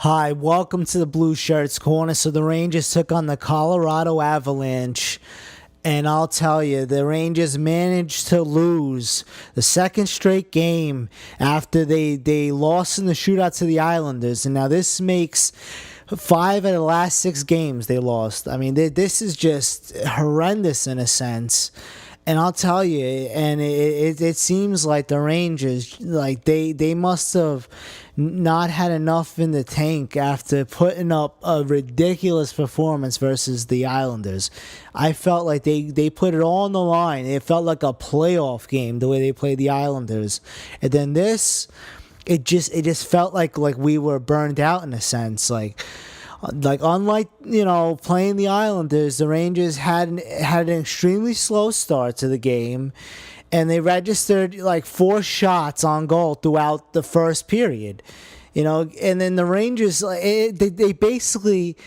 Hi, welcome to the Blueshirts corner. So the Rangers took on the Colorado Avalanche. And I'll tell you, the Rangers managed to lose the second straight game after they lost in the shootout to the Islanders. And now this makes 5 of the last 6 games they lost. I mean, this is just horrendous in a sense. And I'll tell you, and it seems like the Rangers, like they must have not had enough in the tank after putting up a ridiculous performance versus the Islanders. I felt like they put it all on the line. It felt like a playoff game the way they played the Islanders. And then this, it just felt like we were burned out in a sense. Like unlike playing the Islanders, the Rangers had an extremely slow start to the game, and they registered like 4 shots on goal throughout the first period. And then the Rangers they basically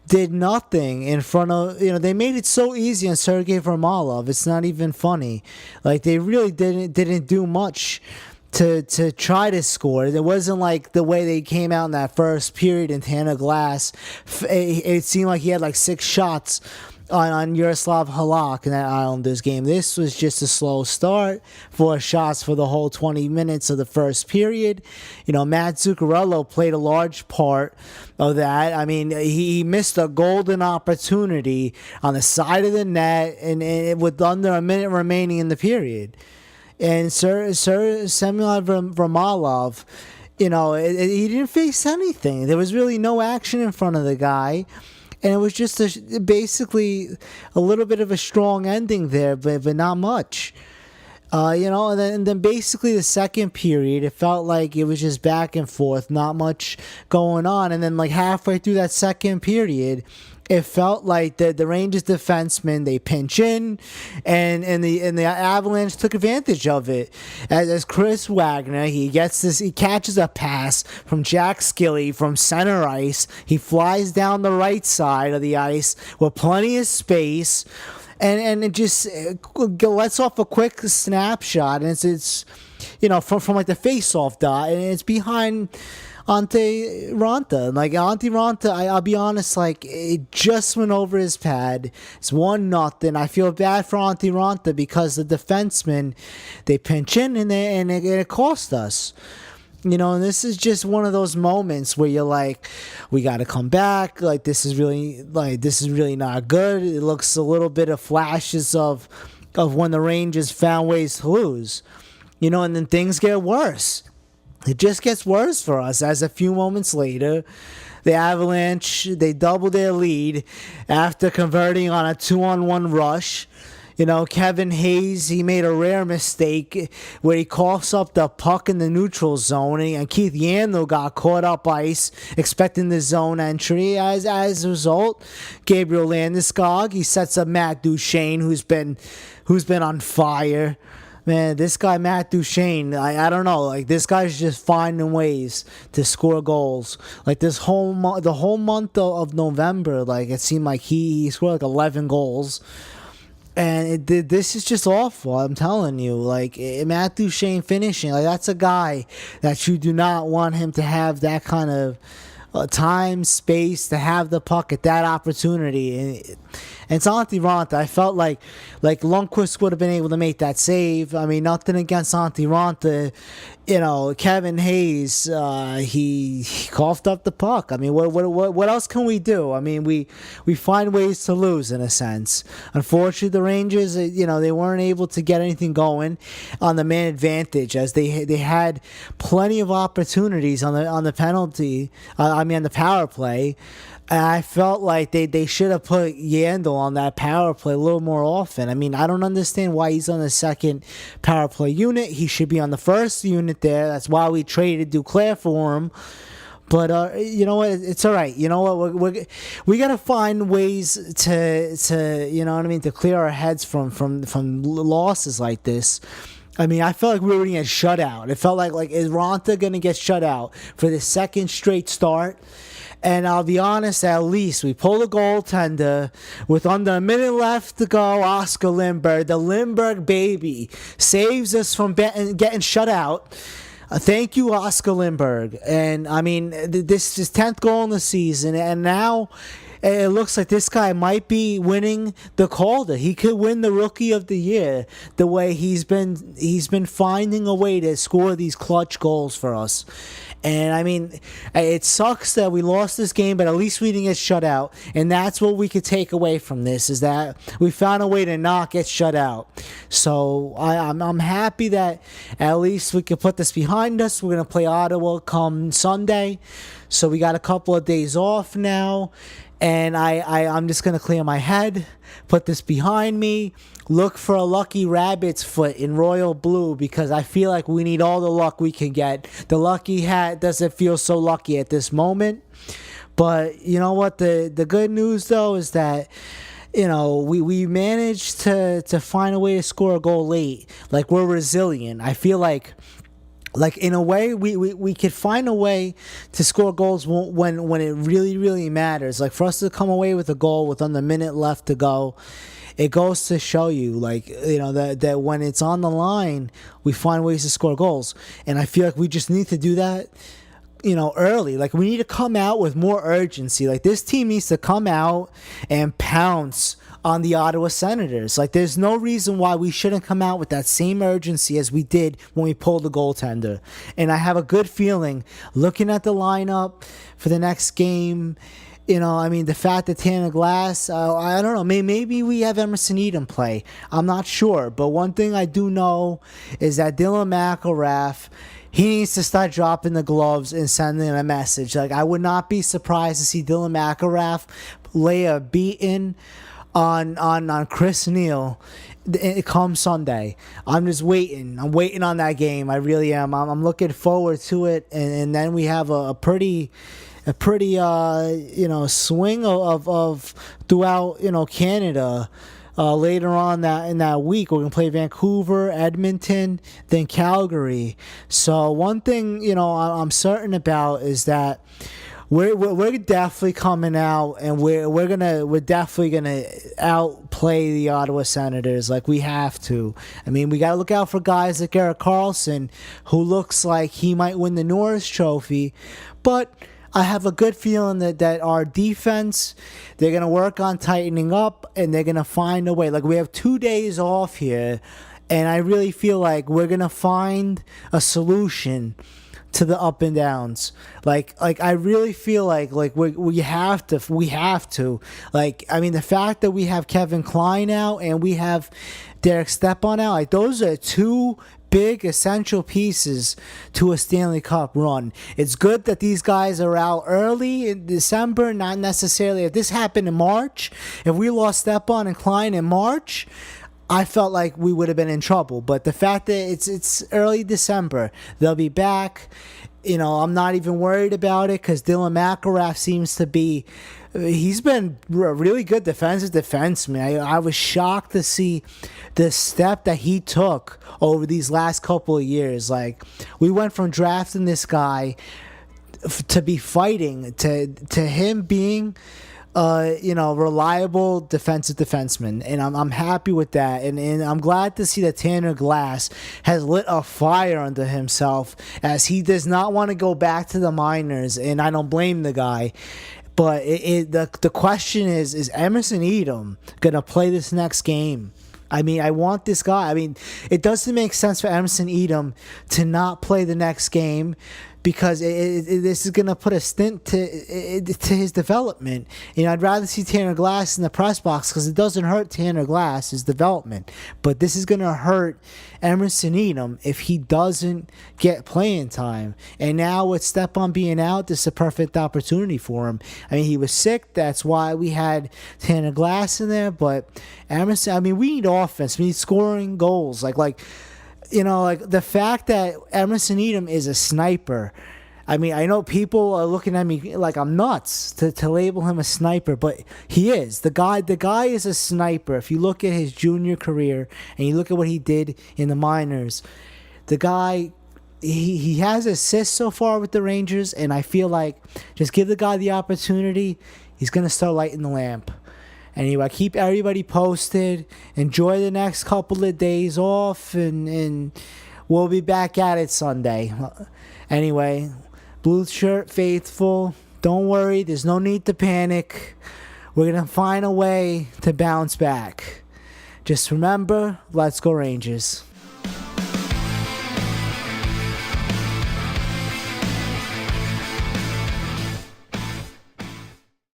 did nothing in front of they made it so easy on Sergei Vermalov. It's not even funny. Like they really didn't do much to try to score. It wasn't like the way they came out in that first period in Tanner Glass. It seemed like he had like 6 shots on Yaroslav Halak in that Islanders game. This was just a slow start, 4 shots for the whole 20 minutes of the first period. Matt Zuccarello played a large part of that. I mean, he missed a golden opportunity on the side of the net and with under a minute remaining in the period. And Semyon Varlamov, he didn't face anything. There was really no action in front of the guy. And it was just basically a little bit of a strong ending there, but not much. And then basically the second period, it felt like it was just back and forth, not much going on. And then like halfway through that second period, it felt like the Rangers defensemen, they pinch in, and the Avalanche took advantage of it. As Chris Wagner, he catches a pass from Jack Skilly from center ice. He flies down the right side of the ice with plenty of space, and it just lets off a quick snapshot, and it's from like the face-off dot, and it's behind Ante Ranta. Like Ante Ranta, I'll be honest, like it just went over his pad. It's 1-0. I feel bad for Ante Ranta because the defensemen, they pinch in and it cost us. And this is just one of those moments where you're like, we got to come back. Like this is really not good. It looks a little bit of flashes of when the Rangers found ways to lose. And then things get worse. It just gets worse for us as a few moments later, the Avalanche, they double their lead after converting on a 2-on-1 rush. Kevin Hayes, he made a rare mistake where he coughs up the puck in the neutral zone, and Keith Yandel got caught up ice expecting the zone entry. As a result, Gabriel Landeskog, he sets up Matt Duchene, who's been on fire. Man, this guy, Matt Duchene, I don't know. Like, this guy's just finding ways to score goals. Like, the whole month of November, like, it seemed like he scored, like, 11 goals. And this is just awful, I'm telling you. Like, Matt Duchene finishing, like, that's a guy that you do not want him to have that kind of time, space to have the puck at that opportunity. And it's Ante Ranta. I felt like Lundqvist would have been able to make that save. I mean, nothing against Ante Ranta. Kevin Hayes, he coughed up the puck. I mean, what else can we do? I mean, we find ways to lose in a sense. Unfortunately, the Rangers, they weren't able to get anything going on the man advantage, as they had plenty of opportunities on the penalty. On the power play. And I felt like they should have put Yandel on that power play a little more often. I mean, I don't understand why he's on the second power play unit. He should be on the first unit there. That's why we traded Duclair for him. But you know what? It's all right. You know what? We got to find ways to to clear our heads from losses like this. I mean, I felt like we were going to get shut out. It felt like is Ranta going to get shut out for the second straight start? And I'll be honest, at least we pull a goaltender with under a minute left to go. Oscar Lindberg, the Lindbergh baby, saves us from getting shut out. Thank you, Oscar Lindbergh. And I mean, this is 10th goal in the season, and now it looks like this guy might be winning the Calder. He could win the Rookie of the Year the way he's been finding a way to score these clutch goals for us. And I mean, it sucks that we lost this game, but at least we didn't get shut out. And that's what we could take away from this, is that we found a way to not get shut out. So I'm happy that at least we could put this behind us. We're going to play Ottawa come Sunday. So we got a couple of days off now. And I'm just going to clear my head, put this behind me, look for a lucky rabbit's foot in royal blue, because I feel like we need all the luck we can get. The lucky hat doesn't feel so lucky at this moment. But you know what? The good news, though, is that, you know, we managed to find a way to score a goal late. Like, we're resilient. I feel like in a way, we could find a way to score goals when it really, really matters. Like, for us to come away with a goal with under a minute left to go, it goes to show you, like, you know, that when it's on the line, we find ways to score goals. And I feel like we just need to do that, you know, early. Like, we need to come out with more urgency. Like, this team needs to come out and pounce on the Ottawa Senators. Like, there's no reason why we shouldn't come out with that same urgency as we did when we pulled the goaltender. And I have a good feeling, looking at the lineup for the next game, you know, I mean, the fact that Tanner Glass, I don't know, maybe we have Emerson Edom play. I'm not sure. But one thing I do know is that Dylan McIlrath, he needs to start dropping the gloves and sending a message. Like, I would not be surprised to see Dylan McIlrath lay a beating on Chris Neal come Sunday. I'm just waiting. I'm waiting on that game. I really am. I'm looking forward to it. And then we have a pretty you know, swing of throughout, you know, Canada. Later on in that week, we're going to play Vancouver, Edmonton, then Calgary. So one thing, you know, I'm certain about is that we're definitely coming out, and we're definitely gonna outplay the Ottawa Senators. Like, we have to. I mean, we gotta look out for guys like Erik Karlsson, who looks like he might win the Norris Trophy, but I have a good feeling that our defense, they're going to work on tightening up, and they're going to find a way. Like, we have 2 days off here, and I really feel like we're going to find a solution to the up and downs. Like I really feel like we have to. Like, I mean, the fact that we have Kevin Klein out and we have Derek Stepan out, like, those are two big essential pieces to a Stanley Cup run. It's good that these guys are out early in December, not necessarily. If this happened in March, if we lost Stepan and Klein in March, I felt like we would have been in trouble. But the fact that it's early December, they'll be back. You know, I'm not even worried about it, because Dylan McIlrath seems to be, he's been a really good defensive defenseman. I was shocked to see the step that he took over these last couple of years. Like, we went from drafting this guy to be fighting to him being you know, reliable defensive defenseman, and I'm happy with that, and I'm glad to see that Tanner Glass has lit a fire under himself, as he does not want to go back to the minors, and I don't blame the guy. But the question is Emerson Edom gonna play this next game? I mean, I want this guy. I mean, it doesn't make sense for Emerson Edom to not play the next game, because this is going to put a stint to his development. You know, I'd rather see Tanner Glass in the press box, because it doesn't hurt Tanner Glass, his development. But this is going to hurt Emerson Edom if he doesn't get playing time. And now with Stepan being out, this is a perfect opportunity for him. I mean, he was sick. That's why we had Tanner Glass in there. But Emerson, I mean, we need offense. We need scoring goals. Like, you know, like the fact that Emerson Edom is a sniper. I mean, I know people are looking at me like I'm nuts to label him a sniper, but he is. The guy is a sniper. If you look at his junior career and you look at what he did in the minors, the guy, he has assists so far with the Rangers, and I feel like just give the guy the opportunity, he's going to start lighting the lamp. Anyway, keep everybody posted. Enjoy the next couple of days off, and we'll be back at it Sunday. Anyway, Blue Shirt faithful, don't worry. There's no need to panic. We're going to find a way to bounce back. Just remember, let's go Rangers.